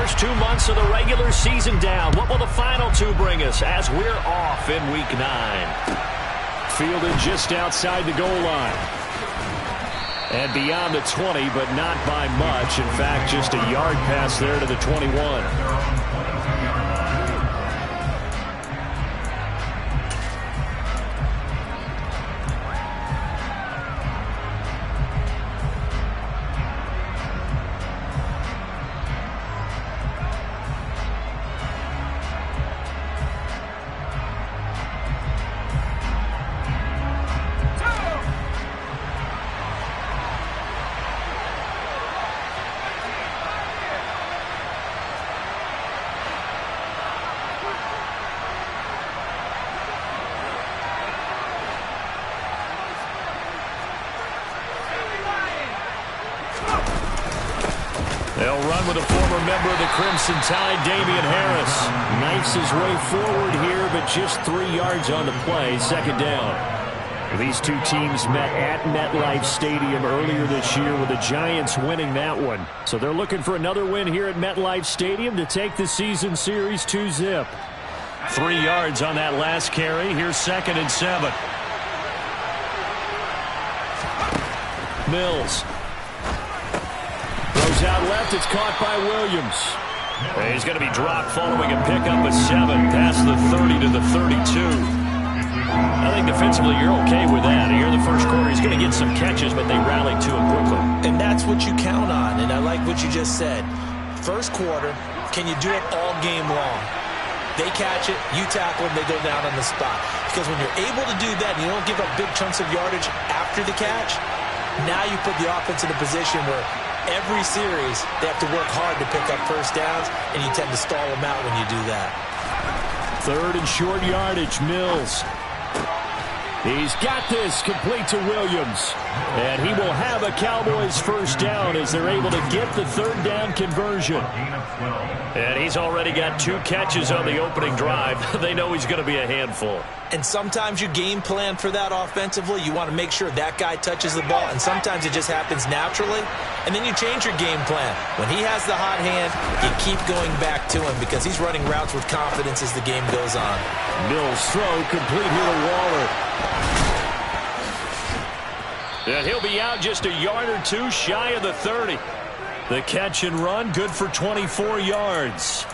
first 2 months of the regular season down. What will the final two bring us as we're off in Week 9? Fielded just outside the goal line. And beyond the 20, but not by much. In fact, just a yard pass there to the 21. They'll run with a former member of the Crimson Tide, Damian Harris. Knifes his way forward here, but just 3 yards on the play. Second down. These two teams met at MetLife Stadium earlier this year with the Giants winning that one. So they're looking for another win here at MetLife Stadium to take the season series 2-zip. 3 yards on that last carry. Here's 2nd and 7. Mills. Throws out left. It's caught by Williams. He's going to be dropped following a pickup of 7 past the 30 to the 32. I think defensively you're okay with that. Here in the first quarter, he's going to get some catches, but they rallied to him quickly. And that's what you count on, and I like what you just said. First quarter, can you do it all game long? They catch it, you tackle them, they go down on the spot. Because when you're able to do that and you don't give up big chunks of yardage after the catch, now you put the offense in a position where every series they have to work hard to pick up first downs, and you tend to stall them out when you do that. 3rd and short yardage, Mills. He's got this complete to Williams. And he will have a Cowboys first down as they're able to get the 3rd down conversion. And he's already got 2 catches on the opening drive. They know he's going to be a handful. And sometimes you game plan for that offensively. You want to make sure that guy touches the ball, and sometimes it just happens naturally. And then you change your game plan. When he has the hot hand, you keep going back to him because he's running routes with confidence as the game goes on. Mills' throw complete here to Waller. And he'll be out just a yard or 2 shy of the 30. The catch and run, good for 24 yards.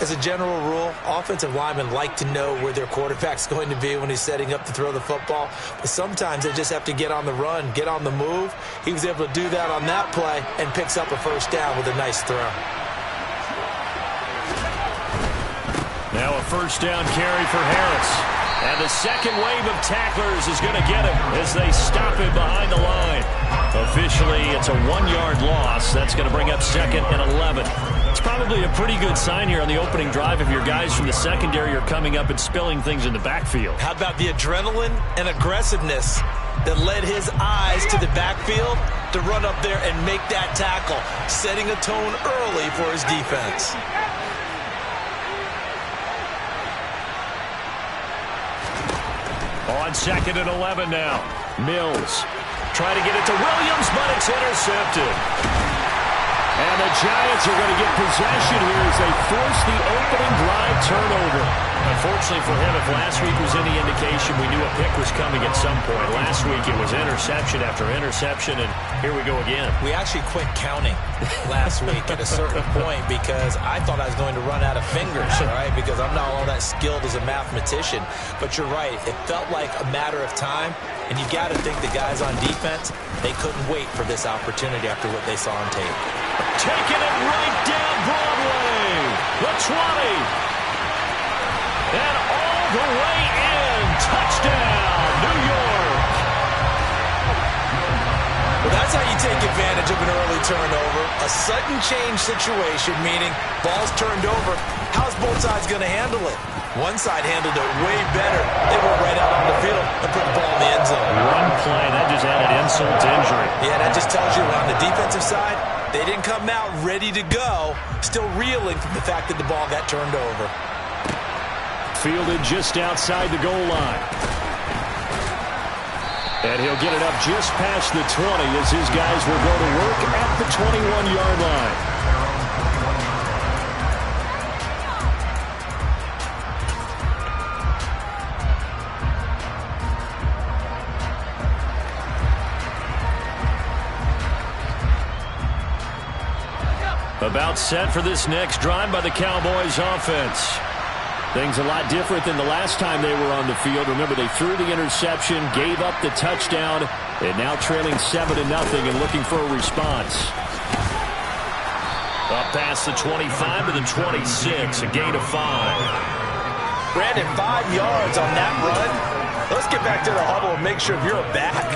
As a general rule, offensive linemen like to know where their quarterback's going to be when he's setting up to throw the football. But sometimes they just have to get on the run, get on the move. He was able to do that on that play and picks up a first down with a nice throw. Now a first down carry for Harris. And the second wave of tacklers is going to get him as they stop him behind the line. Officially, it's a 1-yard loss. That's going to bring up 2nd and 11. It's probably a pretty good sign here on the opening drive if your guys from the secondary are coming up and spilling things in the backfield. How about the adrenaline and aggressiveness that led his eyes to the backfield to run up there and make that tackle, setting a tone early for his defense. On 2nd and 11 now. Mills trying to get it to Williams, but it's intercepted. And the Giants are going to get possession here as they force the opening drive turnover. Unfortunately for him, if last week was any indication, we knew a pick was coming at some point. Last week it was interception after interception, and here we go again. We actually quit counting last week at a certain point because I thought I was going to run out of fingers, all right, because I'm not all that skilled as a mathematician. But you're right. It felt like a matter of time, and you got to think the guys on defense, they couldn't wait for this opportunity after what they saw on tape. Taking it right down Broadway. The 20. And all the way in. Touchdown, New York. Well, that's how you take advantage of an early turnover. A sudden change situation, meaning ball's turned over. How's both sides going to handle it? One side handled it way better. They went right out on the field and put the ball in the end zone. One play, that just added insult to injury. Yeah, that just tells you on the defensive side, they didn't come out ready to go, still reeling from the fact that the ball got turned over. Fielded just outside the goal line. And he'll get it up just past the 20 as his guys will go to work at the 21-yard line. About set for this next drive by the Cowboys offense. Things a lot different than the last time they were on the field. Remember, they threw the interception, gave up the touchdown, and now trailing 7-0 and looking for a response. Up past the 25 to the 26, a gain of 5. Brandon, 5 yards on that run. Let's get back to the huddle and make sure if you're a back,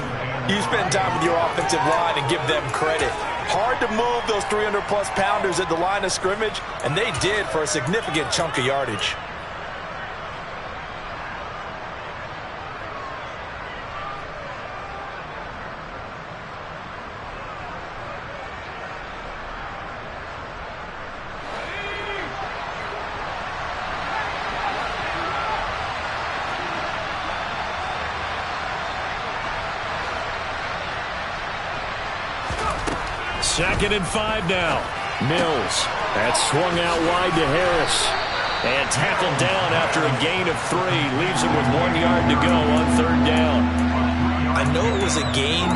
you spend time with your offensive line and give them credit. Hard to move those 300-plus pounders at the line of scrimmage, and they did for a significant chunk of yardage. Second and 5 now. Mills. That's swung out wide to Harris. And tackled down after a gain of 3. Leaves him with 1 yard to go on 3rd down. I know it was a gain,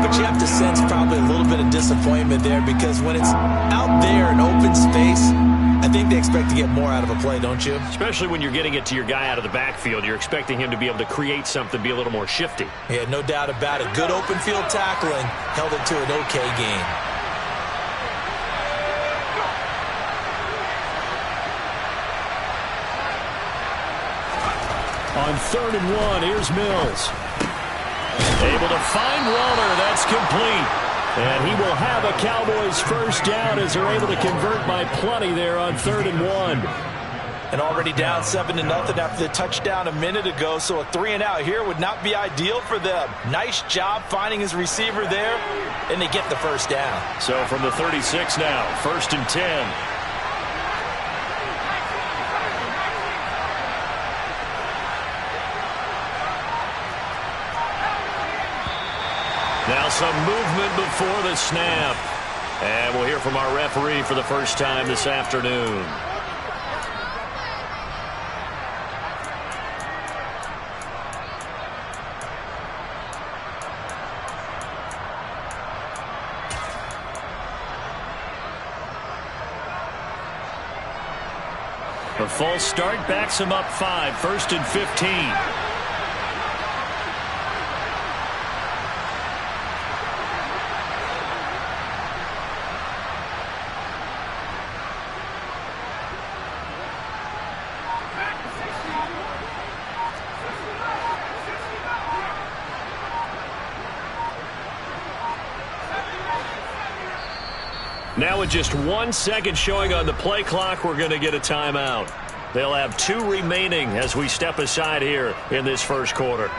but you have to sense probably a little bit of disappointment there because when it's out there in open space, I think they expect to get more out of a play, don't you? Especially when you're getting it to your guy out of the backfield. You're expecting him to be able to create something, be a little more shifty. Yeah, no doubt about it. Good open field tackling. Held it to an okay gain. On 3rd and 1, here's Mills. Able to find Waller. That's complete. And he will have a Cowboys first down as they're able to convert by plenty there on 3rd and 1. And already down 7-0 after the touchdown a minute ago, so a 3-and-out here would not be ideal for them. Nice job finding his receiver there, and they get the first down. So from the 36 now, 1st and 10. Now some movement before the snap. And we'll hear from our referee for the first time this afternoon. A false start backs him up 5, 1st and 15. Now with just 1 second showing on the play clock, we're going to get a timeout. They'll have 2 remaining as we step aside here in this first quarter.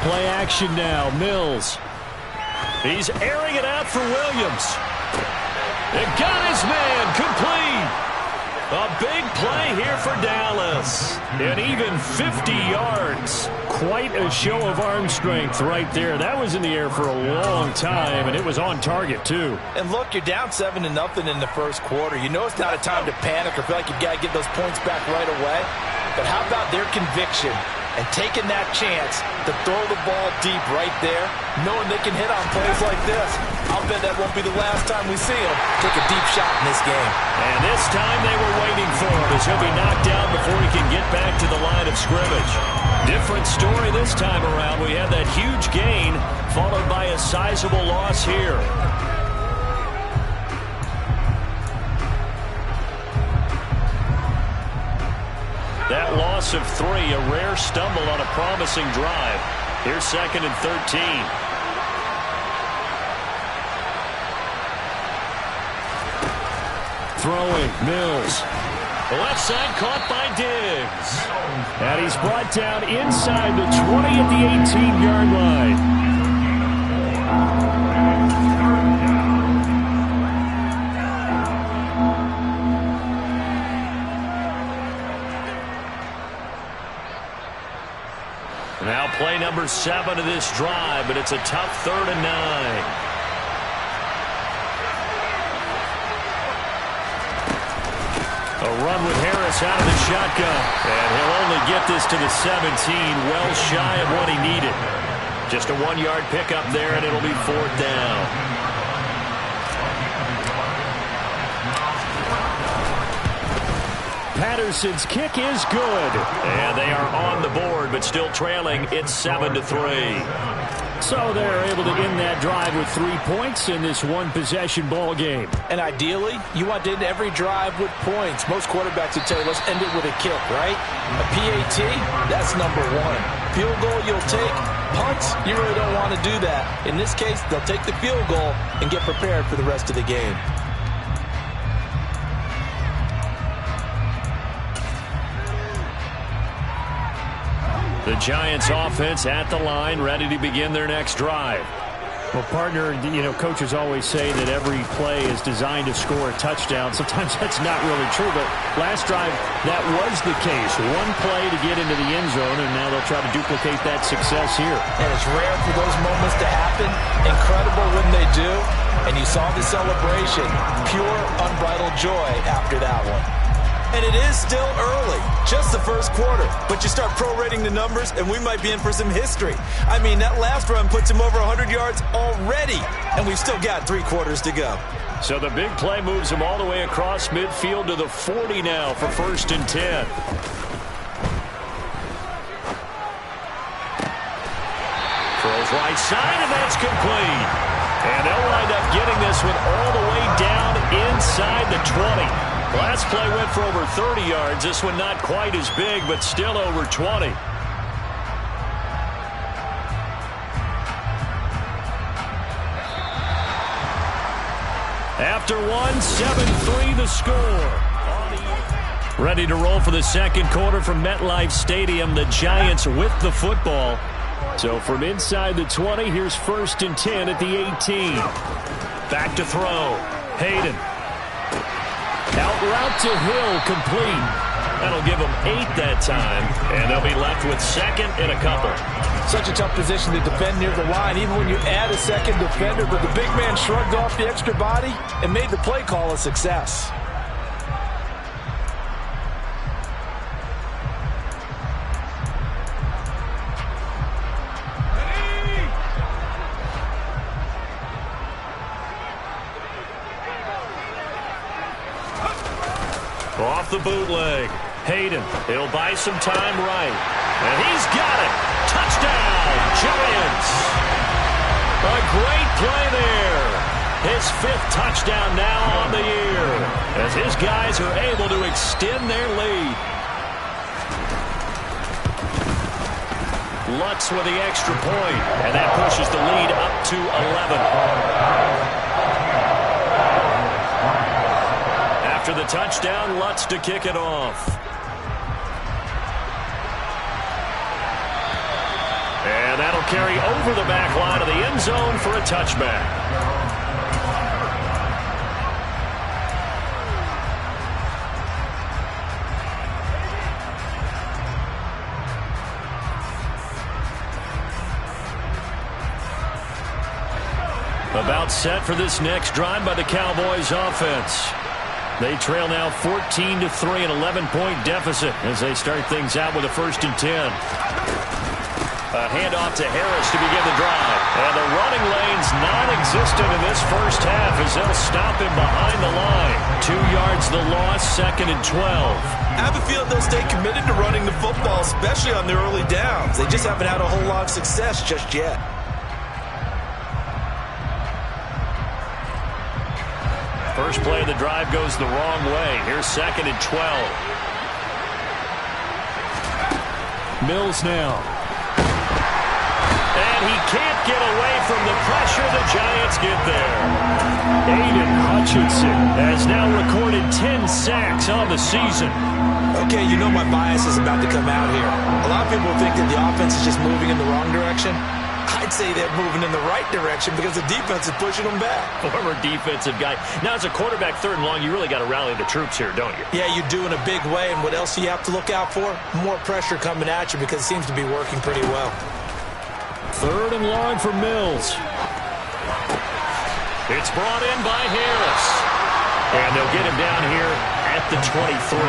Play action now, Mills. He's airing it out for Williams. It got his man complete. A big play here for Dallas. And even 50 yards. Quite a show of arm strength right there. That was in the air for a long time, and it was on target, too. And look, you're down 7-0 in the first quarter. You know it's not a time to panic or feel like you've got to get those points back right away. But how about their conviction and taking that chance to throw the ball deep right there, knowing they can hit on plays like this? I'll bet that won't be the last time we see him take a deep shot in this game. And this time they were waiting for him as he'll be knocked down before he can get back to the line of scrimmage. Different story this time around. We had that huge gain followed by a sizable loss here. That loss of 3, a rare stumble on a promising drive. Here's 2nd and 13. Throwing, Mills. The left side caught by Diggs. And he's brought down inside the 20 at the 18-yard line. Now play number 7 of this drive, but it's a tough 3rd and 9. A run with Harris out of the shotgun. And he'll only get this to the 17, well shy of what he needed. Just a 1-yard pickup there, and it'll be 4th down. Patterson's kick is good. And they are on the board, but still trailing. It's 7-3. So they're able to end that drive with 3 points in this one-possession ball game. And ideally, you want to end every drive with points. Most quarterbacks would tell you, let's end it with a kick, right? A PAT, that's number 1. Field goal, you'll take. Punts, you really don't want to do that. In this case, they'll take the field goal and get prepared for the rest of the game. The Giants offense at the line, ready to begin their next drive. Well, partner, coaches always say that every play is designed to score a touchdown. Sometimes that's not really true, but last drive, that was the case. One play to get into the end zone, and now they'll try to duplicate that success here. And it's rare for those moments to happen. Incredible when they do. And you saw the celebration. Pure, unbridled joy after that one. And it is still early, just the first quarter. But you start prorating the numbers, and we might be in for some history. I mean, that last run puts him over 100 yards already, and we've still got 3 quarters to go. So the big play moves him all the way across midfield to the 40 now for 1st and 10. Throws right side, and that's complete. And they'll wind up getting this one all the way down inside the 20. Last play went for over 30 yards. This one not quite as big, but still over 20. After 7-3 the score. Ready to roll for the second quarter from MetLife Stadium. The Giants with the football. So from inside the 20, here's 1st and 10 at the 18. Back to throw. Hayden. Out route to Hill, complete. That'll give them 8 that time, and they'll be left with 2nd and a couple. Such a tough position to defend near the line, even when you add a second defender, but the big man shrugged off the extra body and made the play call a success. Off the bootleg. Hayden. He'll buy some time right. And he's got it. Touchdown, Giants. A great play there. His 5th touchdown now on the year, as his guys are able to extend their lead. Lutz with the extra point, and that pushes the lead up to 11. After the touchdown, Lutz to kick it off. And that'll carry over the back line of the end zone for a touchback. About set for this next drive by the Cowboys offense. They trail now 14-3, an 11-point deficit as they start things out with a 1st and 10. A handoff to Harris to begin the drive. And the running lane's non-existent in this first half as they'll stop him behind the line. 2 yards the loss, 2nd and 12. I have a feeling they'll stay committed to running the football, especially on their early downs. They just haven't had a whole lot of success just yet. First play of the drive goes the wrong way. Here's 2nd and 12. Mills now. And he can't get away from the pressure. The Giants get there. Aiden Hutchinson has now recorded 10 sacks on the season. Okay, you know my bias is about to come out here. A lot of people think that the offense is just moving in the wrong direction. I'd say they're moving in the right direction because the defense is pushing them back. Former defensive guy. Now, as a quarterback, 3rd and long, you really got to rally the troops here, don't you? Yeah, you do in a big way. And what else do you have to look out for? More pressure coming at you because it seems to be working pretty well. 3rd and long for Mills. It's brought in by Harris. And they'll get him down here at the 23.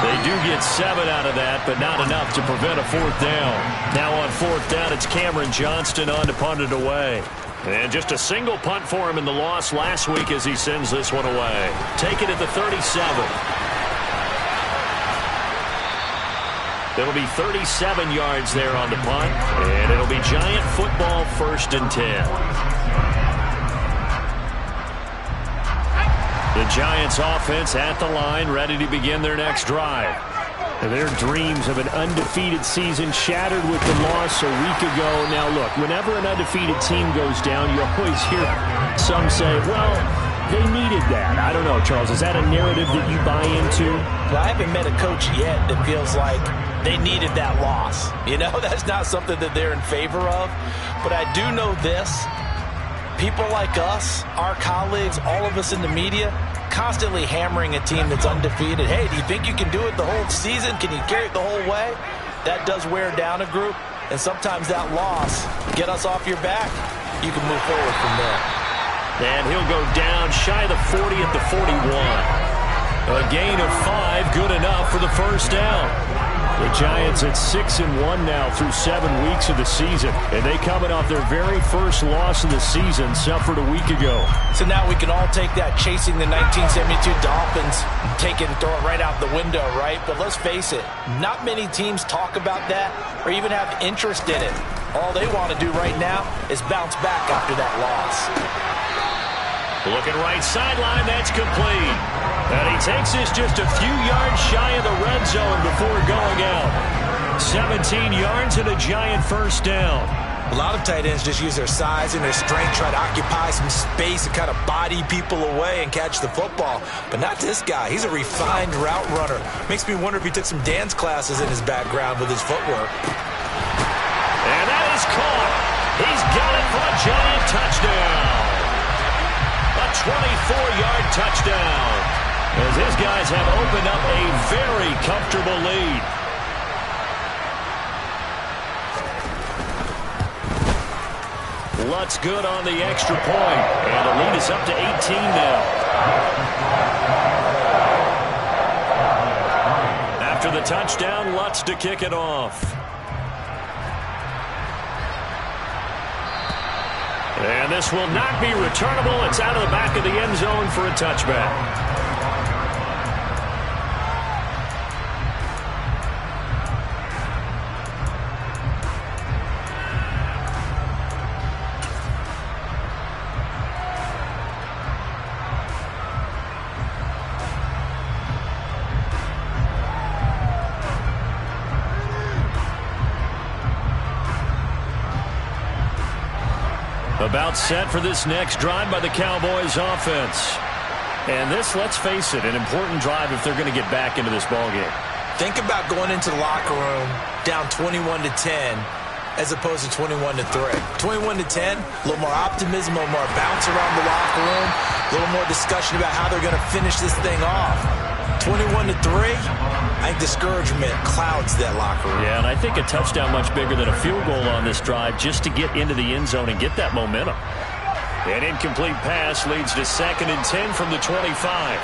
They do get 7 out of that, but not enough to prevent a 4th down. Now on 4th down, it's Cameron Johnston on to punt it away. And just a single punt for him in the loss last week as he sends this one away. Take it at the 37. It'll be 37 yards there on the punt, and it'll be Giant football 1st and 10. The Giants offense at the line, ready to begin their next drive. Their dreams of an undefeated season shattered with the loss a week ago. Now, look, whenever an undefeated team goes down, you always hear some say, well, they needed that. I don't know, Charles. Is that a narrative that you buy into? Well, I haven't met a coach yet that feels like they needed that loss. You know, that's not something that they're in favor of. But I do know this. People like us, our colleagues, all of us in the media, constantly hammering a team that's undefeated. Hey, do you think you can do it the whole season? Can you carry it the whole way? That does wear down a group, and sometimes that loss, get us off your back, you can move forward from there. And he'll go down shy of the 40 at the 41. A gain of 5, good enough for the 1st down. The Giants at 6-1 now through 7 weeks of the season. And they coming off their very first loss of the season, suffered a week ago. So now we can all take that chasing the 1972 Dolphins, take it and throw it right out the window, right? But let's face it, not many teams talk about that or even have interest in it. All they want to do right now is bounce back after that loss. Looking right sideline, that's complete. And he takes this just a few yards shy of the red zone before going out. 17 yards and a Giant 1st down. A lot of tight ends just use their size and their strength, try to occupy some space and kind of body people away and catch the football. But not this guy. He's a refined route runner. Makes me wonder if he took some dance classes in his background with his footwork. And that is caught. He's got it for a Giant touchdown. A 24-yard touchdown. As his guys have opened up a very comfortable lead. Lutz good on the extra point. And the lead is up to 18 now. After the touchdown, Lutz to kick it off. And this will not be returnable. It's out of the back of the end zone for a touchback. About set for this next drive by the Cowboys offense. And this, let's face it, an important drive if they're going to get back into this ballgame. Think about going into the locker room down 21-10 as opposed to 21-3. 21-10, a little more optimism, a little more bounce around the locker room, a little more discussion about how they're going to finish this thing off. 21-3, I think discouragement clouds that locker room. Yeah, and I think a touchdown much bigger than a field goal on this drive just to get into the end zone and get that momentum. An incomplete pass leads to 2nd and 10 from the 25.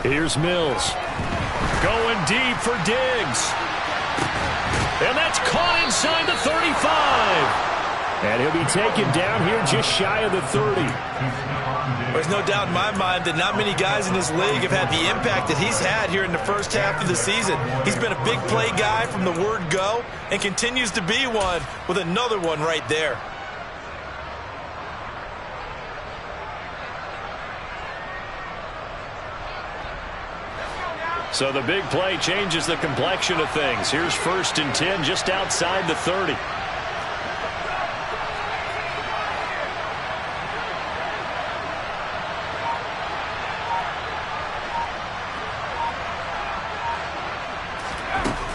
Here's Mills. Going deep for Diggs. And that's caught inside the 35. And he'll be taken down here just shy of the 30. There's no doubt in my mind that not many guys in this league have had the impact that he's had here in the first half of the season. He's been a big play guy from the word go and continues to be one with another one right there. So the big play changes the complexion of things. Here's 1st and 10 just outside the 30.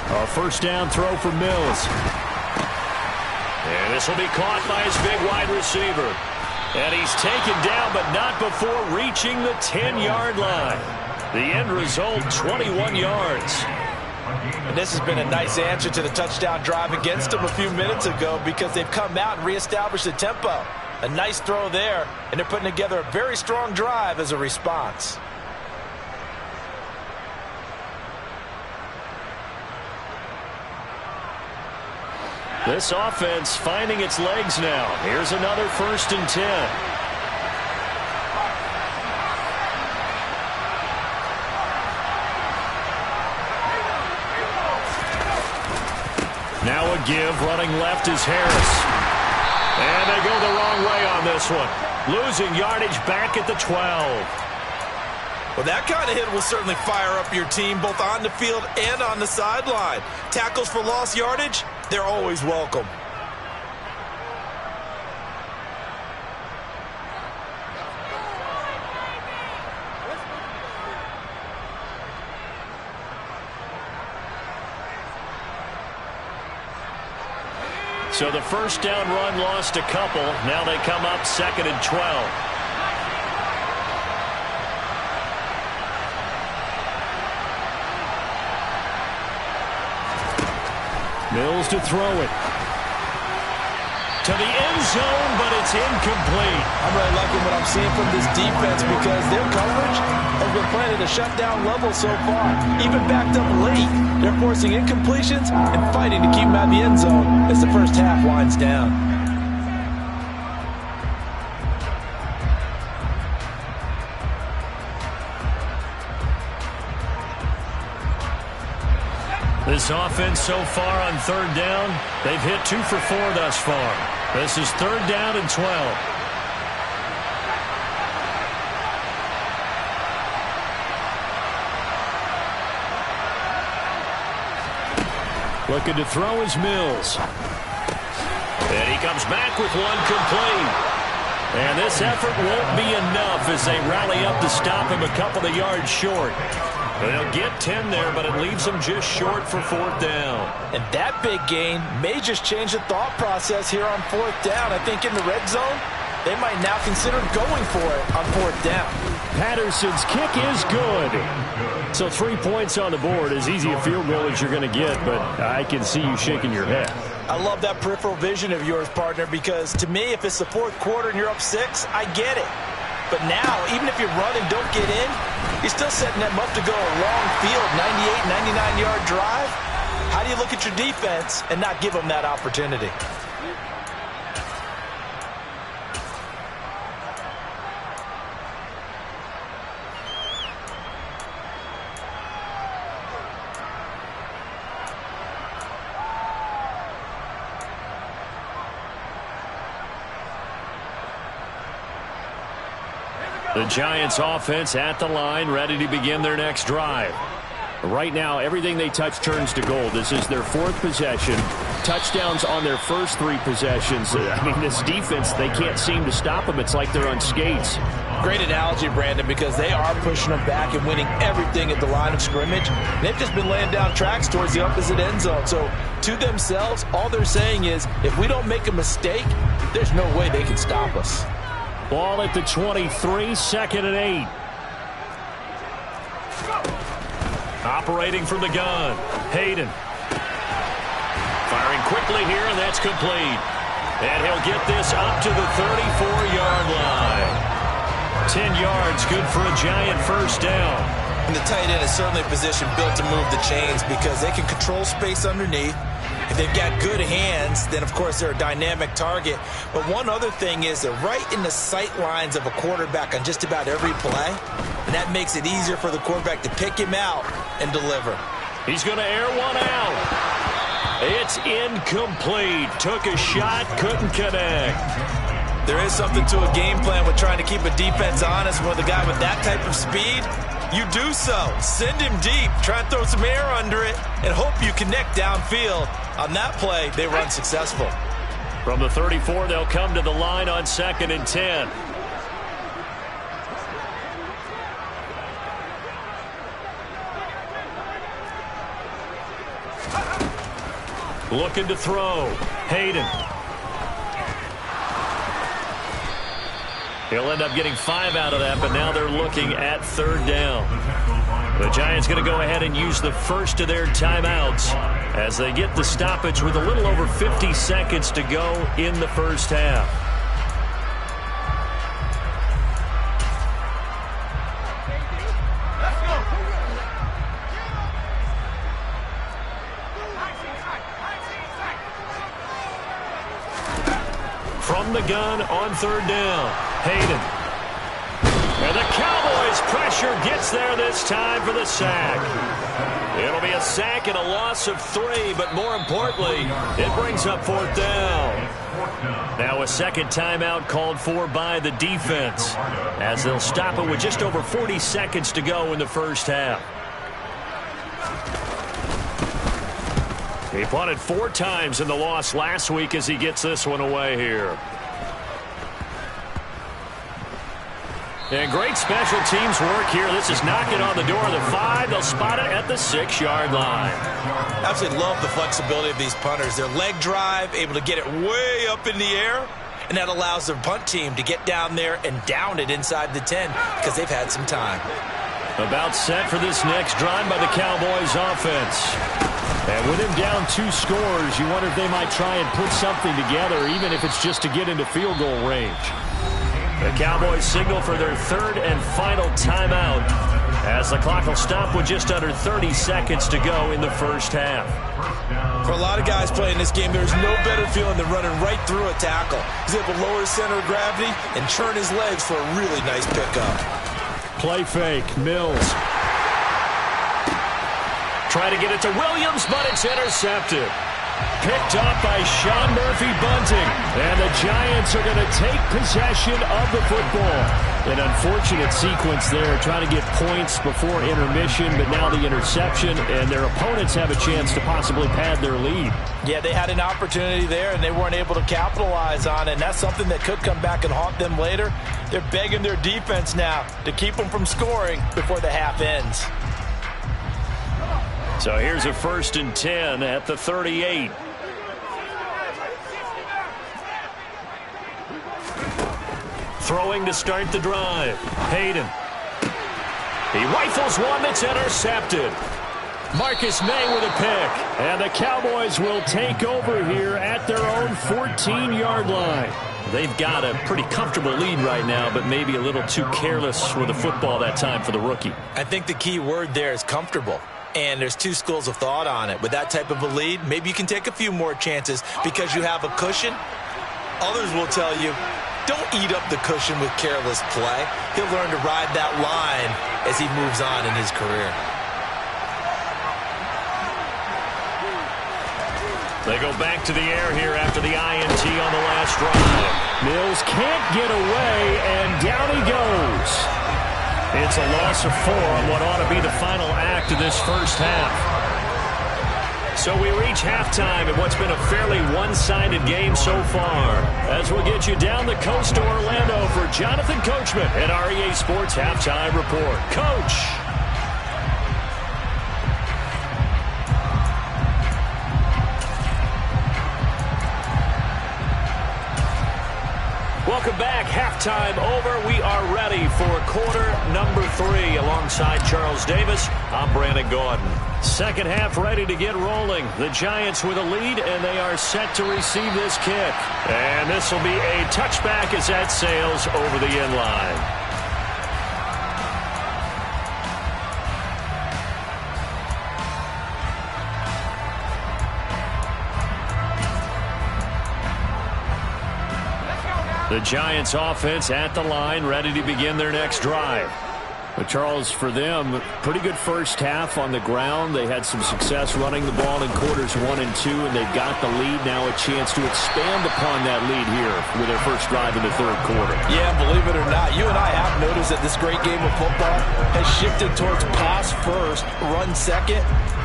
A 1st down throw for Mills. And this will be caught by his big wide receiver. And he's taken down, but not before reaching the 10-yard line. The end result, 21 yards. And this has been a nice answer to the touchdown drive against them a few minutes ago because they've come out and reestablished the tempo. A nice throw there, and they're putting together a very strong drive as a response. This offense finding its legs now. Here's another 1st and 10. Now a give, running left is Harris. And they go the wrong way on this one. Losing yardage back at the 12. Well, that kind of hit will certainly fire up your team both on the field and on the sideline. Tackles for lost yardage, they're always welcome. So the first down run lost a couple. Now they come up 2nd and 12. Mills to throw it. To the end zone, but it's incomplete. I'm really liking what I'm seeing from this defense because their coverage has been playing at a shutdown level so far. Even backed up late, they're forcing incompletions and fighting to keep them out of the end zone as the first half winds down. This offense so far on 3rd down, they've hit 2 for 4 thus far. This is 3rd down and 12. Looking to throw is Mills. And he comes back with one complete. And this effort won't be enough as they rally up to stop him a couple of yards short. They'll get 10 there, but it leaves them just short for 4th down. And that big gain may just change the thought process here on 4th down. I think in the red zone, they might now consider going for it on 4th down. Patterson's kick is good. So 3 points on the board, as easy a field goal as you're going to get, but I can see you shaking your head. I love that peripheral vision of yours, partner, because to me, if it's the 4th quarter and you're up 6, I get it. But now, even if you run and don't get in, you're still setting them up to go a long field, 98, 99-yard drive. How do you look at your defense and not give them that opportunity? The Giants offense at the line, ready to begin their next drive. Right now, everything they touch turns to gold. This is their 4th possession. Touchdowns on their first 3 possessions. I mean, this defense, they can't seem to stop them. It's like they're on skates. Great analogy, Brandon, because they are pushing them back and winning everything at the line of scrimmage. They've just been laying down tracks towards the opposite end zone. So, to themselves, all they're saying is, if we don't make a mistake, there's no way they can stop us. Ball at the 23, 2nd and 8. Operating from the gun, Hayden. Firing quickly here, and that's complete. And he'll get this up to the 34-yard line. 10 yards, good for a Giant first down. And the tight end is certainly a position built to move the chains because they can control space underneath. If they've got good hands, then, of course, they're a dynamic target. But one other thing is they're right in the sight lines of a quarterback on just about every play. And that makes it easier for the quarterback to pick him out and deliver. He's going to air one out. It's incomplete. Took a shot, couldn't connect. There is something to a game plan with trying to keep a defense honest with a guy with that type of speed. You do so. Send him deep. Try and throw some air under it and hope you connect downfield. On that play, they run successful. From the 34, they'll come to the line on 2nd and 10. Looking to throw. Hayden. He'll end up getting 5 out of that, but now they're looking at 3rd down. The Giants going to go ahead and use the first of their timeouts as they get the stoppage with a little over 50 seconds to go in the first half. From the gun on 3rd down, Hayden. And the Cowboys pressure gets there this time for the sack. It'll be a sack and a loss of 3, but more importantly, it brings up 4th down. Now a second timeout called for by the defense as they'll stop it with just over 40 seconds to go in the first half. He punted 4 times in the loss last week as he gets this one away here. And great special teams work here. This is knocking on the door of the 5. They'll spot it at the 6-yard line. Absolutely love the flexibility of these punters. Their leg drive, able to get it way up in the air, and that allows their punt team to get down there and down it inside the 10 because they've had some time. About set for this next drive by the Cowboys offense. And with him down 2 scores, you wonder if they might try and put something together, even if it's just to get into field goal range. The Cowboys signal for their 3rd and final timeout as the clock will stop with just under 30 seconds to go in the first half. For a lot of guys playing this game, there's no better feeling than running right through a tackle. He's able to lower his center of gravity and churn his legs for a really nice pickup. Play fake, Mills. Try to get it to Williams, but it's intercepted. Picked up by Sean Murphy-Bunting. And the Giants are going to take possession of the football. An unfortunate sequence there, trying to get points before intermission, but now the interception, and their opponents have a chance to possibly pad their lead. Yeah, they had an opportunity there, and they weren't able to capitalize on it, and that's something that could come back and haunt them later. They're begging their defense now to keep them from scoring before the half ends. So here's a 1st and 10 at the 38. Throwing to start the drive. Hayden. He rifles one that's intercepted. Marcus May with a pick. And the Cowboys will take over here at their own 14-yard line. They've got a pretty comfortable lead right now, but maybe a little too careless with the football that time for the rookie. I think the key word there is comfortable. And there's 2 schools of thought on it. With that type of a lead, maybe you can take a few more chances because you have a cushion. Others will tell you, don't eat up the cushion with careless play. He'll learn to ride that line as he moves on in his career. They go back to the air here after the INT on the last drive. Mills can't get away, and down he goes. It's a loss of 4 on what ought to be the final act of this first half. So we reach halftime in what's been a fairly one-sided game so far. As we'll get you down the coast to Orlando for Jonathan Coachman at REA Sports Halftime Report. Coach. Welcome back. Halftime over. We are ready for quarter number 3. Alongside Charles Davis, I'm Brandon Gordon. Second half ready to get rolling. The Giants with a lead, and they are set to receive this kick. And this will be a touchback as that sails over the end line. The Giants offense at the line, ready to begin their next drive. But Charles, for them, pretty good first half on the ground. They had some success running the ball in quarters 1 and 2, and they've got the lead. Now a chance to expand upon that lead here with their first drive in the 3rd quarter. Yeah, believe it or not, you and I have noticed that this great game of football has shifted towards pass first, run second.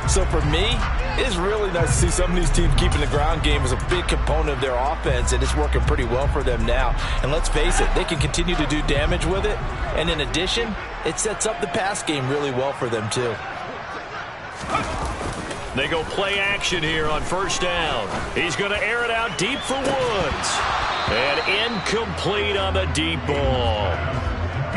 So for me, it's really nice to see some of these teams keeping the ground game as a big component of their offense, and it's working pretty well for them now. And let's face it, they can continue to do damage with it. And in addition, it sets up the pass game really well for them too. They go play action here on first down. He's going to air it out deep for Woods. And incomplete on the deep ball.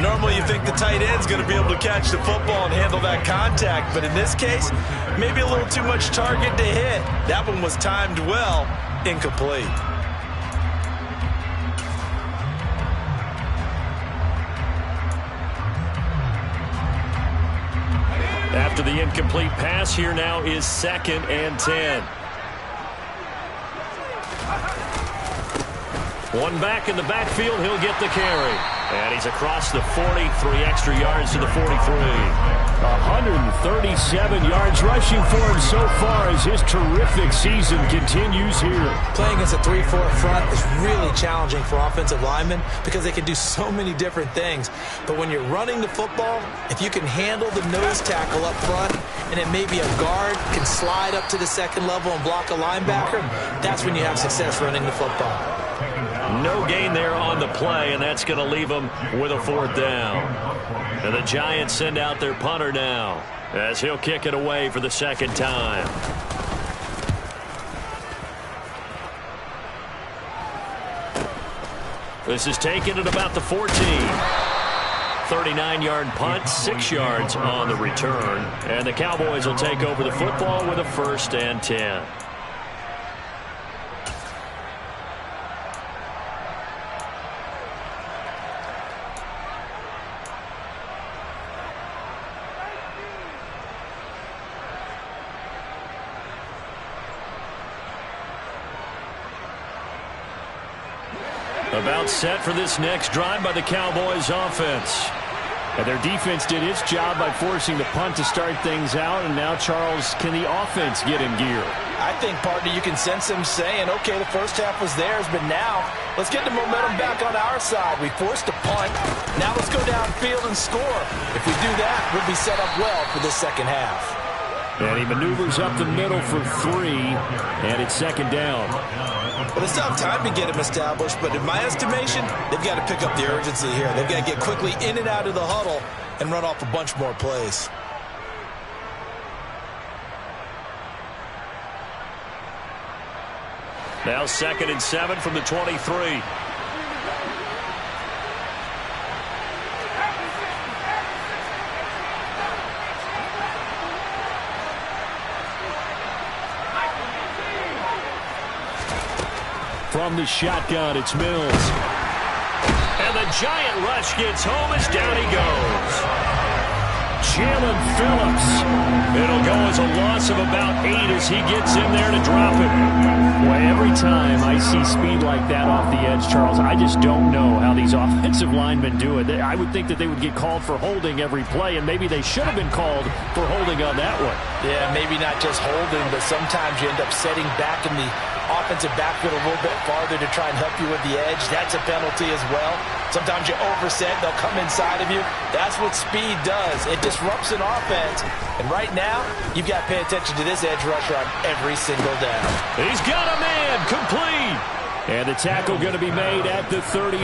Normally you think the tight end's going to be able to catch the football and handle that contact, but in this case, maybe a little too much target to hit. That one was timed well, incomplete. After the incomplete pass, here now is 2nd and 10. One back in the backfield, he'll get the carry. And he's across the 40, 3 extra yards to the 43. 137 yards rushing for him so far as his terrific season continues here. Playing against a 3-4 front is really challenging for offensive linemen because they can do so many different things. But when you're running the football, if you can handle the nose tackle up front and then maybe a guard can slide up to the second level and block a linebacker, that's when you have success running the football. No gain there on the play, and that's going to leave them with a 4th down. And the Giants send out their punter now as he'll kick it away for the 2nd time. This is taken at about the 14. 39-yard punt, 6 yards on the return. And the Cowboys will take over the football with a 1st and 10. About set for this next drive by the Cowboys offense. And their defense did its job by forcing the punt to start things out. And now, Charles, can the offense get in gear? I think, partner, you can sense them saying, okay, the first half was theirs, but now let's get the momentum back on our side. We forced a punt. Now let's go downfield and score. If we do that, we'll be set up well for this second half. And he maneuvers up the middle for 3, and it's 2nd down. Well, they still have time to get him established, but in my estimation, they've got to pick up the urgency here. They've got to get quickly in and out of the huddle and run off a bunch more plays. Now 2nd and 7 from the 23. From the shotgun, it's Mills. And the giant rush gets home as down he goes. Jalen Phillips. It'll go as a loss of about 8 as he gets in there to drop it. Boy, every time I see speed like that off the edge, Charles, I just don't know how these offensive linemen do it. I would think that they would get called for holding every play, and maybe they should have been called for holding on that one. Yeah, maybe not just holding, but sometimes you end up setting back in the offensive backfield a little bit farther to try and help you with the edge. That's a penalty as well. Sometimes you overset, they'll come inside of you. That's what speed does. It disrupts an offense. And right now, you've got to pay attention to this edge rusher on every single down. He's got a man, complete. And the tackle going to be made at the 38.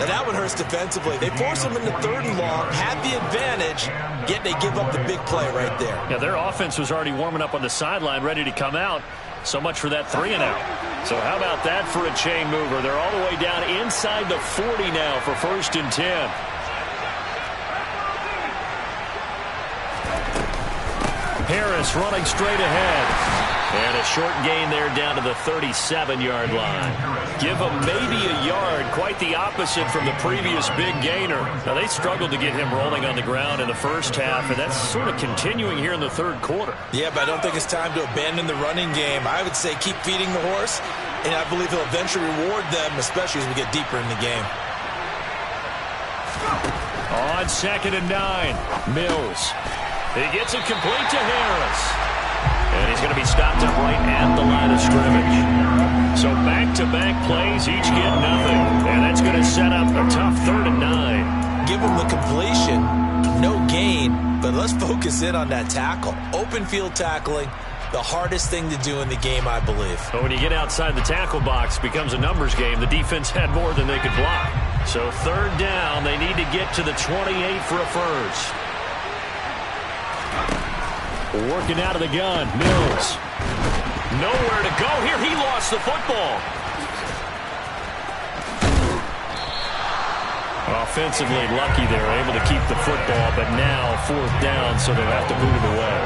Now that one hurts defensively. They force him into 3rd and long, have the advantage, yet they give up the big play right there. Yeah, their offense was already warming up on the sideline, ready to come out. So much for that 3 and out. So how about that for a chain mover? They're all the way down inside the 40 now for 1st and 10. Harris running straight ahead. And a short gain there down to the 37-yard line. Give him maybe a yard, quite the opposite from the previous big gainer. Now, they struggled to get him rolling on the ground in the first half, and that's sort of continuing here in the 3rd quarter. Yeah, but I don't think it's time to abandon the running game. I would say keep feeding the horse, and I believe he'll eventually reward them, especially as we get deeper in the game. On 2nd and 9, Mills. He gets it complete to Harris. And he's going to be stopped up right at the line of scrimmage. So back-to-back plays, each get nothing. And that's going to set up a tough 3rd and 9. Give him the completion, no gain, but let's focus in on that tackle. Open field tackling, the hardest thing to do in the game, I believe. But when you get outside the tackle box, it becomes a numbers game. The defense had more than they could block. So 3rd down, they need to get to the 28 for a first. Working out of the gun, Mills. Nowhere to go here. He lost the football. offensively lucky they're able to keep the football, but now 4th down, so they'll have to boot it away.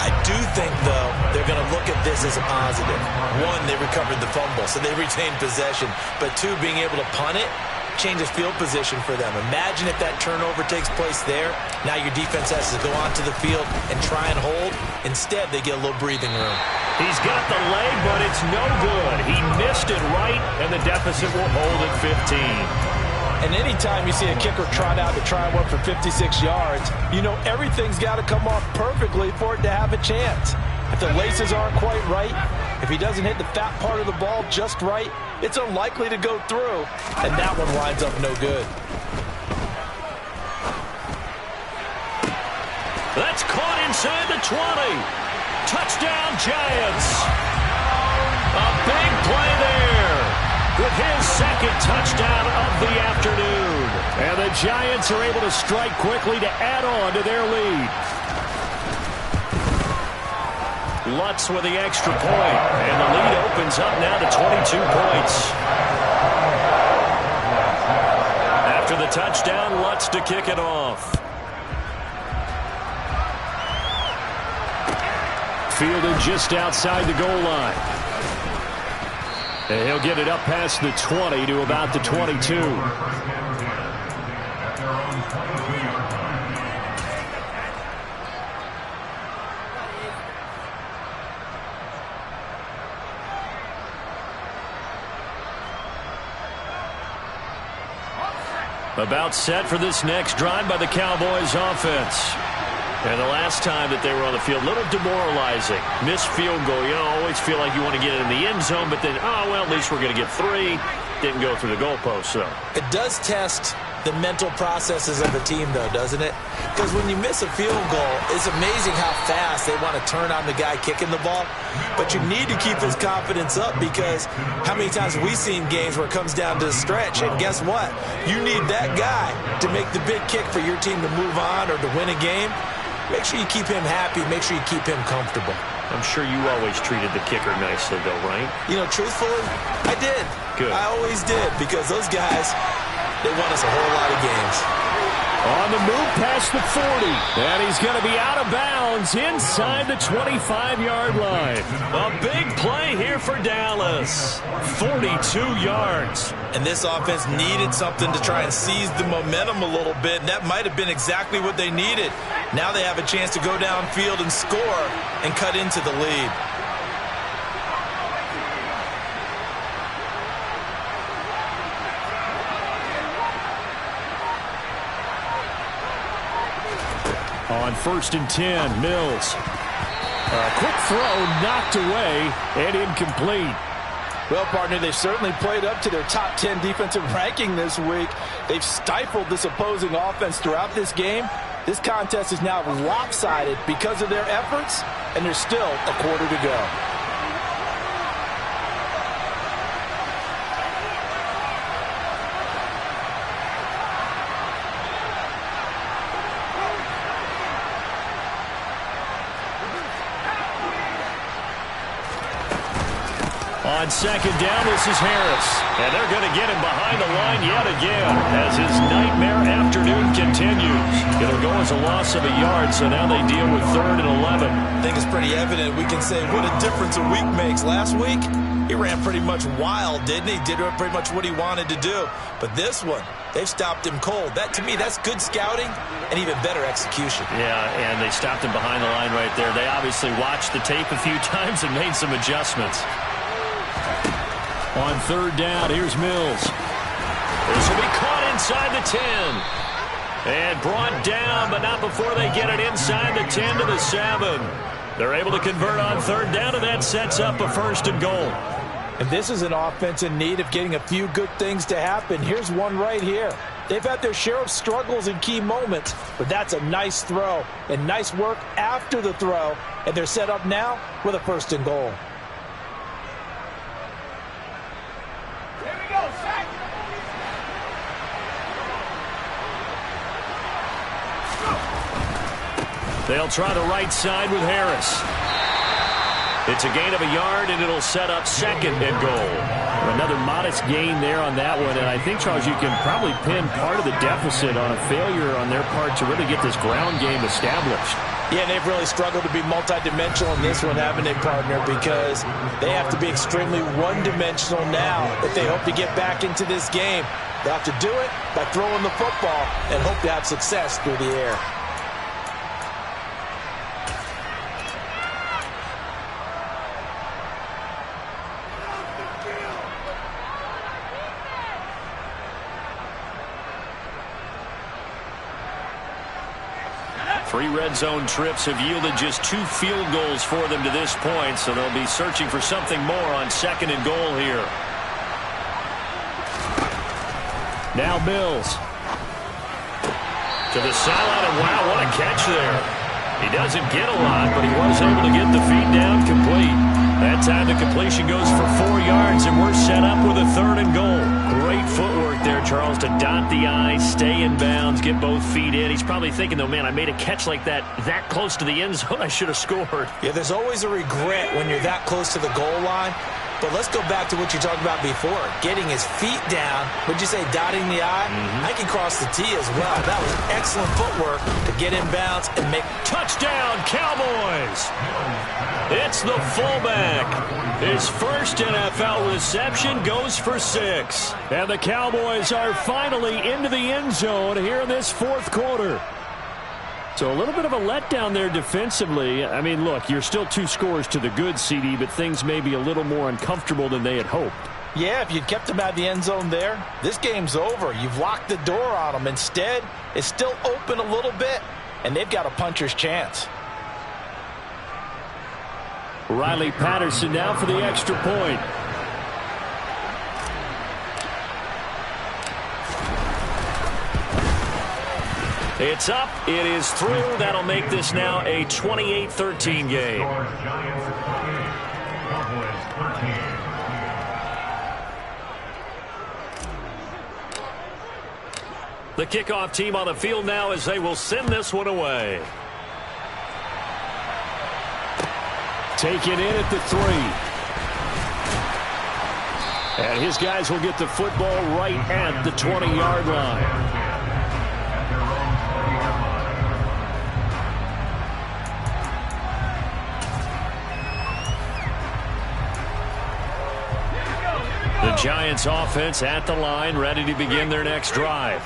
I do think, though, they're going to look at this as a positive. One, they recovered the fumble, so they retained possession. But two, being able to punt it changes field position for them. Imagine if that turnover takes place there. Now your defense has to go onto the field and try and hold. Instead, they get a little breathing room. He's got the leg, but it's no good. He missed it right, and the deficit will hold at 15. And anytime you see a kicker trot out to try and work for 56 yards, you know everything's got to come off perfectly for it to have a chance. If the laces aren't quite right, if he doesn't hit the fat part of the ball just right, it's unlikely to go through, and that one winds up no good. That's caught inside the 20. Touchdown, Giants. A big play there with his second touchdown of the afternoon. And the Giants are able to strike quickly to add on to their lead. Lutz with the extra point, and the lead opens up now to 22 points. After the touchdown, Lutz to kick it off. Fielded just outside the goal line. And he'll get it up past the 20 to about the 22. About set for this next drive by the Cowboys offense. And the last time that they were on the field, a little demoralizing. Missed field goal. You know, always feel like you want to get it in the end zone, but then, oh, well, at least we're going to get 3. Didn't go through the goalpost, so. It does test the mental processes of the team, though, doesn't it? Because when you miss a field goal, it's amazing how fast they want to turn on the guy kicking the ball. But you need to keep his confidence up, because how many times have we seen games where it comes down to the stretch, and guess what? You need that guy to make the big kick for your team to move on or to win a game. Make sure you keep him happy. Make sure you keep him comfortable. I'm sure you always treated the kicker nicely, though, right? You know, truthfully, I did. Good. I always did, because those guys, they won us a whole lot of games. On the move past the 40. And he's going to be out of bounds inside the 25-yard line. A big play here for Dallas. 42 yards. And this offense needed something to try and seize the momentum a little bit, and that might have been exactly what they needed. Now they have a chance to go downfield and score and cut into the lead. On 1st and 10, Mills. A quick throw knocked away and incomplete. Well, partner, they've certainly played up to their top 10 defensive ranking this week. They've stifled this opposing offense throughout this game. This contest is now lopsided because of their efforts, and there's still a quarter to go. On 2nd down, this is Harris. And they're going to get him behind the line yet again as his nightmare afternoon continues. It'll go as a loss of a yard, so now they deal with 3rd and 11. I think it's pretty evident. We can say what a difference a week makes. Last week, he ran pretty much wild, didn't he? Did pretty much what he wanted to do. But this one, they've stopped him cold. That, to me, that's good scouting and even better execution. Yeah, and they stopped him behind the line right there. They obviously watched the tape a few times and made some adjustments. On 3rd down, here's Mills. This will be caught inside the 10. And brought down, but not before they get it inside the 10 to the 7. They're able to convert on 3rd down, and that sets up a 1st and goal. And this is an offense in need of getting a few good things to happen. Here's one right here. They've had their share of struggles in key moments, but that's a nice throw and nice work after the throw. And they're set up now with a 1st and goal. They'll try the right side with Harris. It's a gain of a yard, and it'll set up 2nd and goal. Another modest gain there on that one, and I think, Charles, you can probably pin part of the deficit on a failure on their part to really get this ground game established. Yeah, they've really struggled to be multidimensional in this one, haven't they, partner? Because they have to be extremely one-dimensional now if they hope to get back into this game. They'll have to do it by throwing the football and hope to have success through the air. Three red zone trips have yielded just 2 field goals for them to this point, so they'll be searching for something more on 2nd and goal here. Now Mills. To the sideline, and wow, what a catch there. He doesn't get a lot, but he was able to get the feet down complete. That time the completion goes for 4 yards, and we're set up with a 3rd and goal. Great footwork there, Charles, to dot the I, stay in bounds, get both feet in. He's probably thinking, though, man, I made a catch like that close to the end zone. I should have scored. Yeah, there's always a regret when you're that close to the goal line. But let's go back to what you talked about before. Getting his feet down. Would you say dotting the I? I can cross the T as well. That was excellent footwork to get in bounds and make. Touchdown, Cowboys! It's the fullback. His first NFL reception goes for 6. And the Cowboys are finally into the end zone here in this 4th quarter. So a little bit of a letdown there defensively. I mean, look, you're still 2 scores to the good, CD, but things may be a little more uncomfortable than they had hoped. Yeah, if you'd kept them out of the end zone there, this game's over. You've locked the door on them. Instead, it's still open a little bit, and they've got a puncher's chance. Riley Patterson now for the extra point. It's up. It is through. That'll make this now a 28-13 game. The kickoff team on the field now as they will send this one away. Taken in at the 3. And his guys will get the football right at the 20-yard line. The Giants offense at the line, ready to begin their next drive.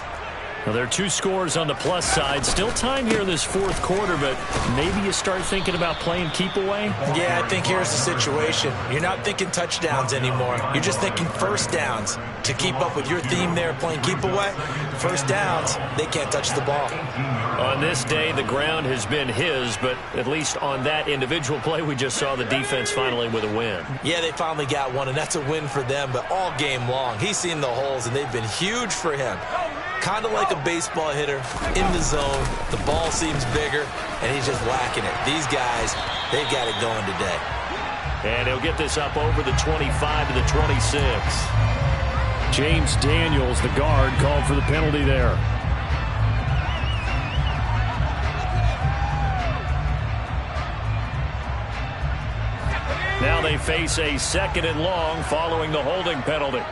Well, there are 2 scores on the plus side. Still time here in this 4th quarter, but maybe you start thinking about playing keep away? Yeah, I think here's the situation. You're not thinking touchdowns anymore. You're just thinking first downs. To keep up with your theme there, playing keep away, first downs, they can't touch the ball. On this day, the ground has been his, but at least on that individual play, we just saw the defense finally with a win. Yeah, they finally got one, and that's a win for them, but all game long, he's seen the holes, and they've been huge for him. Kind of like a baseball hitter in the zone. The ball seems bigger, and he's just whacking it. These guys, they've got it going today. And he'll get this up over the 25 to the 26. James Daniels, the guard, called for the penalty there. Now they face a 2nd and long following the holding penalty.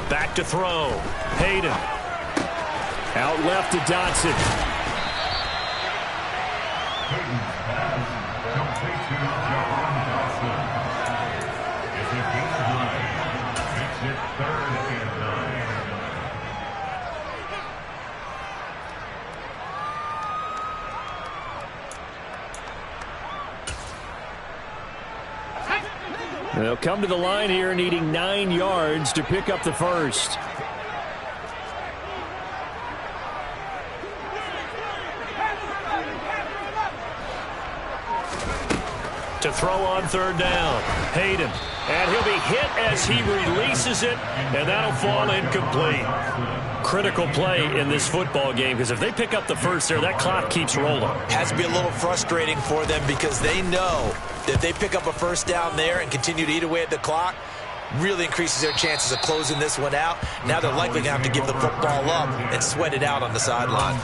Back to throw. Hayden. Out left to Dotson. They'll come to the line here needing 9 yards to pick up the first. To throw on 3rd down. Hayden. And he'll be hit as he releases it, and that'll fall incomplete. Critical play in this football game, because if they pick up the first there, that clock keeps rolling. Has to be a little frustrating for them because they know that if they pick up a first down there and continue to eat away at the clock, really increases their chances of closing this one out. Now they're likely going to have to give the football up and sweat it out on the sideline.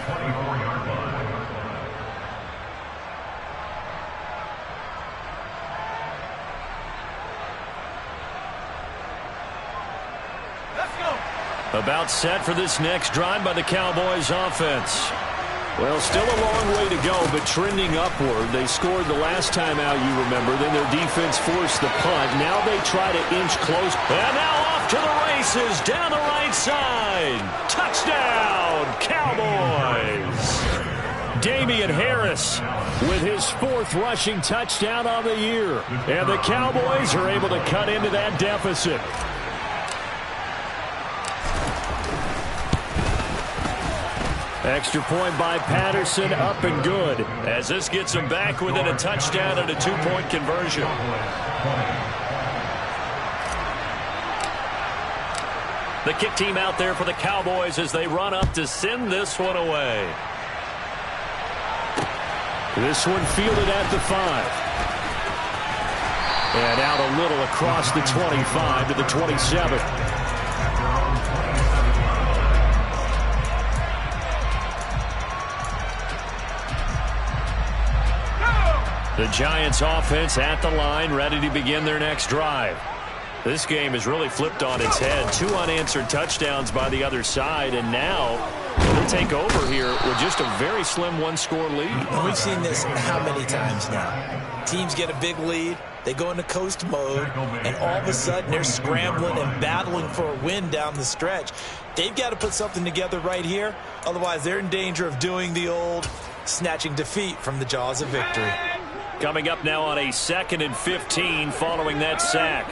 About set for this next drive by the Cowboys offense. Well, still a long way to go, but trending upward. They scored the last time out, you remember. Then their defense forced the punt. Now they try to inch close. And now off to the races down the right side. Touchdown, Cowboys. Damian Harris with his 4th rushing touchdown on the year. And the Cowboys are able to cut into that deficit. Extra point by Patterson, up and good. As this gets them back within a touchdown and a 2-point conversion. The kick team out there for the Cowboys as they run up to send this one away. This one fielded at the 5. And out a little across the 25 to the 27. The Giants offense at the line, ready to begin their next drive. This game is really flipped on its head. 2 unanswered touchdowns by the other side, and now they'll take over here with just a very slim 1-score lead. And we've seen this how many times now? Teams get a big lead, they go into coast mode, and all of a sudden they're scrambling and battling for a win down the stretch. They've got to put something together right here, otherwise they're in danger of doing the old snatching defeat from the jaws of victory. Coming up now on a 2nd and 15 following that sack.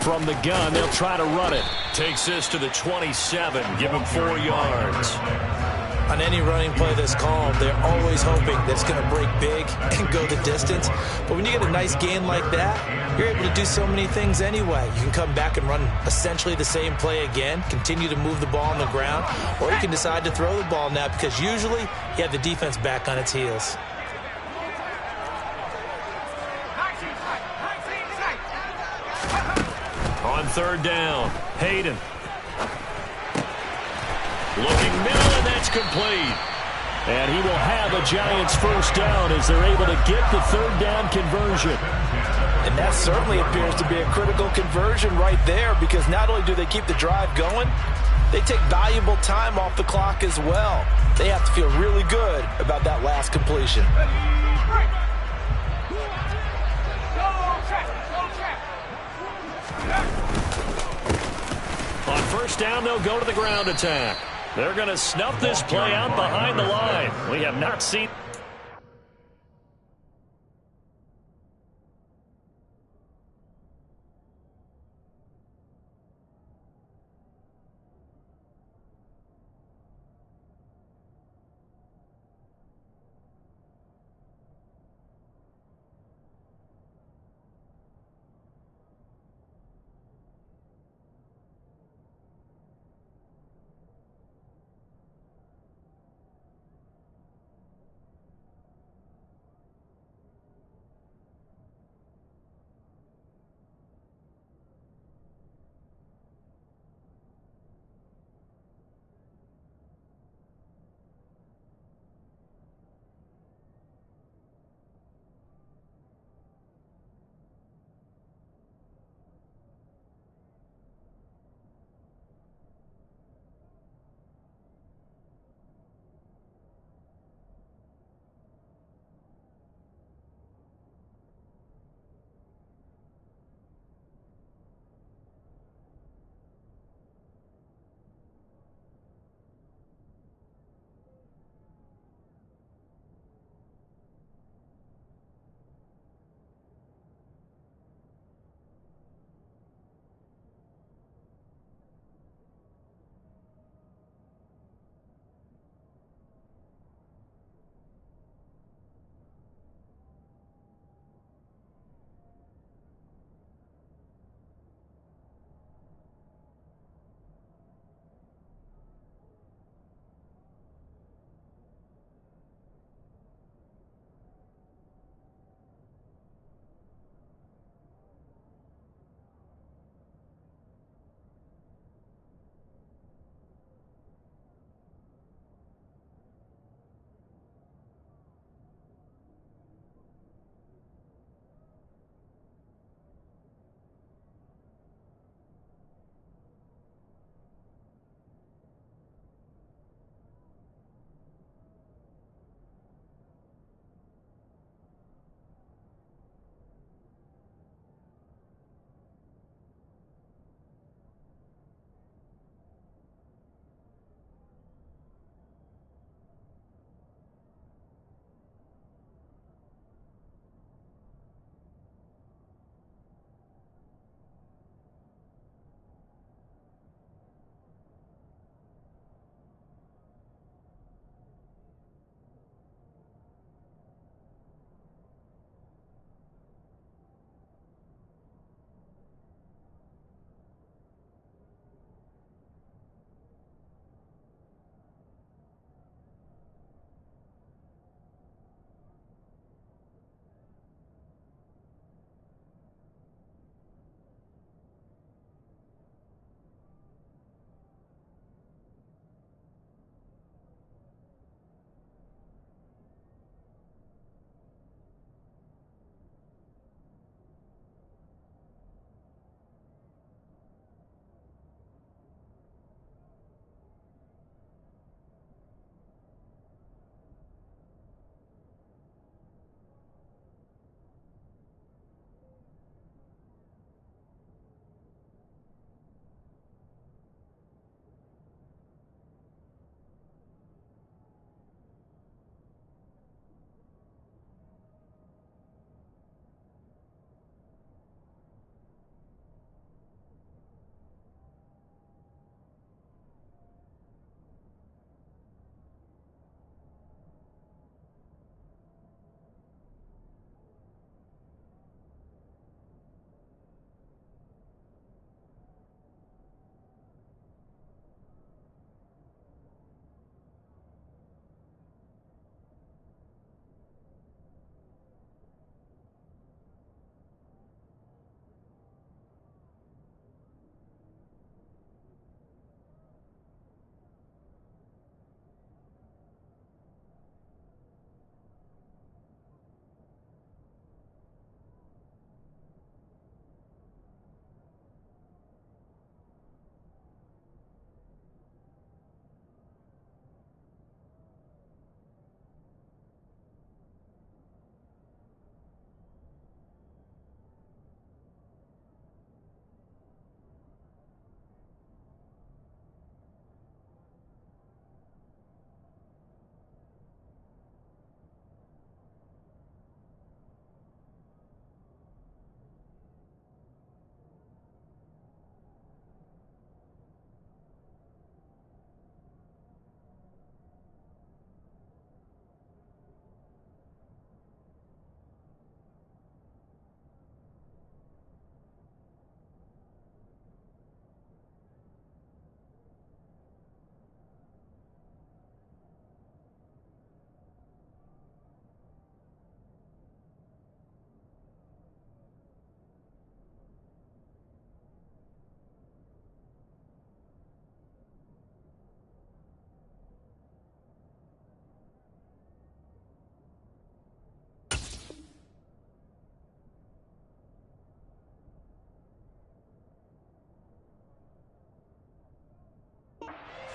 From the gun, they'll try to run it. Takes this to the 27, give him 4 yards. On any running play that's called, they're always hoping that it's going to break big and go the distance. But when you get a nice gain like that, you're able to do so many things anyway. You can come back and run essentially the same play again, continue to move the ball on the ground, or you can decide to throw the ball now because usually you have the defense back on its heels. On 3rd down, Hayden. Looking middle, and that's complete. And he will have a Giants 1st down as they're able to get the 3rd down conversion. And that certainly appears to be a critical conversion right there because not only do they keep the drive going, they take valuable time off the clock as well. They have to feel really good about that last completion. On 1st down, they'll go to the ground attack. They're going to snuff this play out behind the line. We have not seen...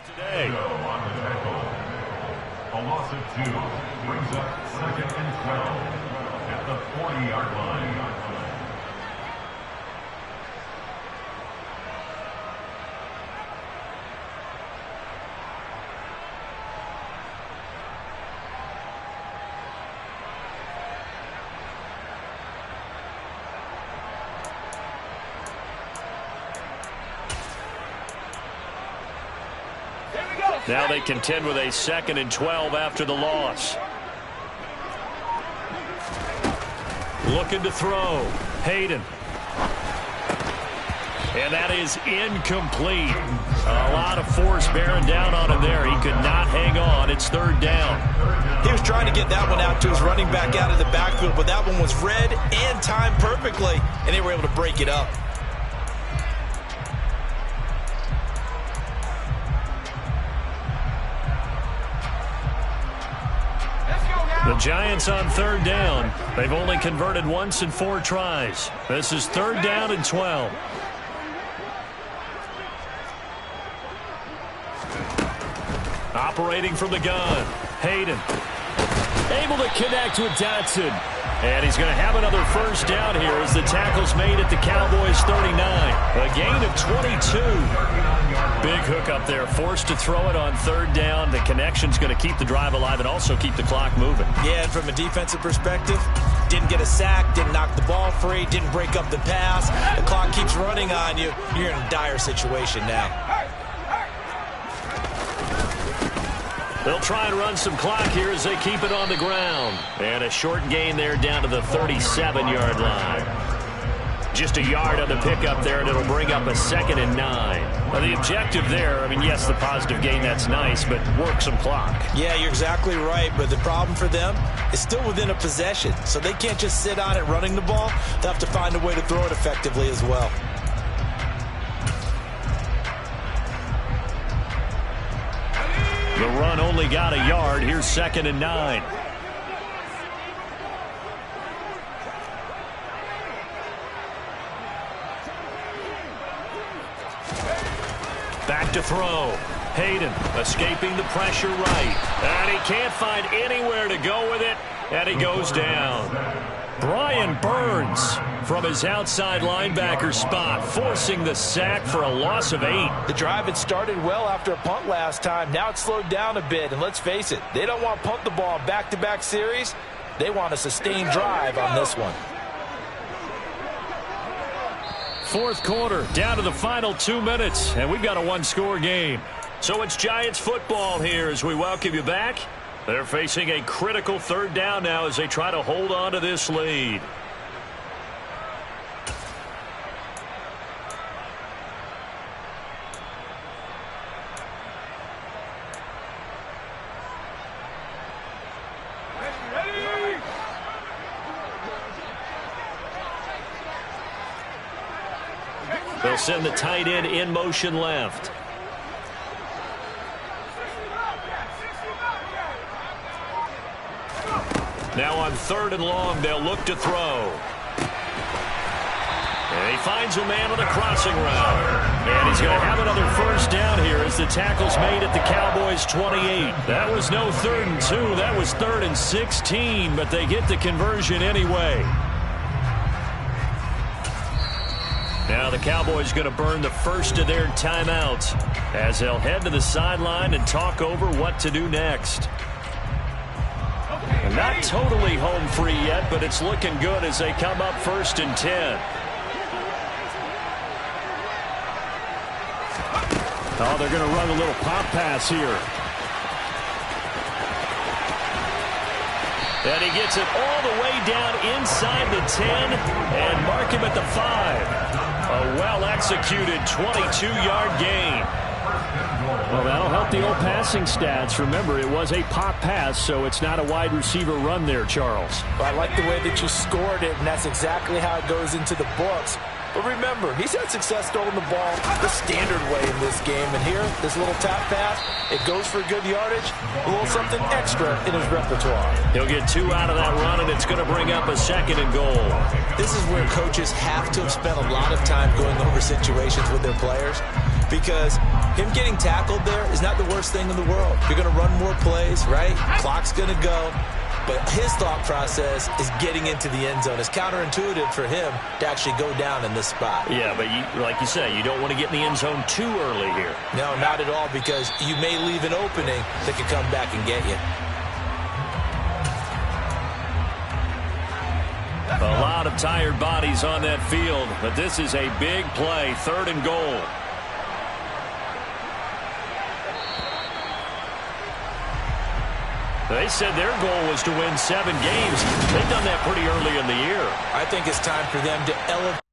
today. On the tackle. A loss of 2 brings up 2nd and 12 at the 40-yard line. Now they contend with a 2nd and 12 after the loss. Looking to throw. Hayden. And that is incomplete. A lot of force bearing down on him there. He could not hang on. It's 3rd down. He was trying to get that one out to his running back out of the backfield, but that one was read and timed perfectly, and they were able to break it up. The Giants on 3rd down. They've only converted once in 4 tries. This is 3rd down and 12. Operating from the gun. Hayden. Able to connect with Dotson. And he's going to have another 1st down here as the tackle's made at the Cowboys 39. A gain of 22. Big hook up there. Forced to throw it on 3rd down. The connection's going to keep the drive alive and also keep the clock moving. Yeah, and from a defensive perspective, didn't get a sack, didn't knock the ball free, didn't break up the pass. The clock keeps running on you. You're in a dire situation now. They'll try and run some clock here as they keep it on the ground. And a short gain there down to the 37-yard line. Just a yard on the pickup there, and it'll bring up a 2nd and 9. Now, the objective there, I mean, yes, the positive gain, that's nice, but work some clock. Yeah, you're exactly right, but the problem for them is still within a possession. So they can't just sit on it running the ball. They'll have to find a way to throw it effectively as well. The run only got a yard. Here's 2nd and 9. Back to throw. Hayden escaping the pressure right. And he can't find anywhere to go with it. And he goes down. Brian Burns from his outside linebacker spot, forcing the sack for a loss of 8. The drive had started well after a punt last time. Now it's slowed down a bit, and let's face it, they don't want to punt the ball in back-to-back series. They want a sustained drive on this one. 4th quarter, down to the final 2 minutes, and we've got a 1-score game. So it's Giants football here as we welcome you back. They're facing a critical 3rd down now as they try to hold on to this lead. They'll send the tight end in motion left. Now on 3rd and long, they'll look to throw. And he finds a man on the crossing route. And he's going to have another 1st down here as the tackle's made at the Cowboys 28. That was no 3rd and 2. That was 3rd and 16, but they get the conversion anyway. Now the Cowboys going to burn the first of their timeouts as they'll head to the sideline and talk over what to do next. And not totally home free yet, but it's looking good as they come up 1st and 10. Oh, they're going to run a little pop pass here. And he gets it all the way down inside the 10 and mark him at the 5. A well-executed 22-yard gain. Well, that'll help the old passing stats. Remember, it was a pop pass, so it's not a wide receiver run there, Charles. Well, I like the way that you scored it, and that's exactly how it goes into the books. But remember, he's had success throwing the ball the standard way in this game. And here, this little tap pass, it goes for good yardage, a little something extra in his repertoire. He'll get 2 out of that run, and it's going to bring up a 2nd and goal. This is where coaches have to have spent a lot of time going over situations with their players. because him getting tackled there is not the worst thing in the world. You're going to run more plays, right? Clock's going to go. But his thought process is getting into the end zone. It's counterintuitive for him to actually go down in this spot. Yeah, but like you say, you don't want to get in the end zone too early here. No, not at all, because you may leave an opening that could come back and get you. A lot of tired bodies on that field, but this is a big play, 3rd and goal. They said their goal was to win 7 games. They've done that pretty early in the year. I think it's time for them to elevate.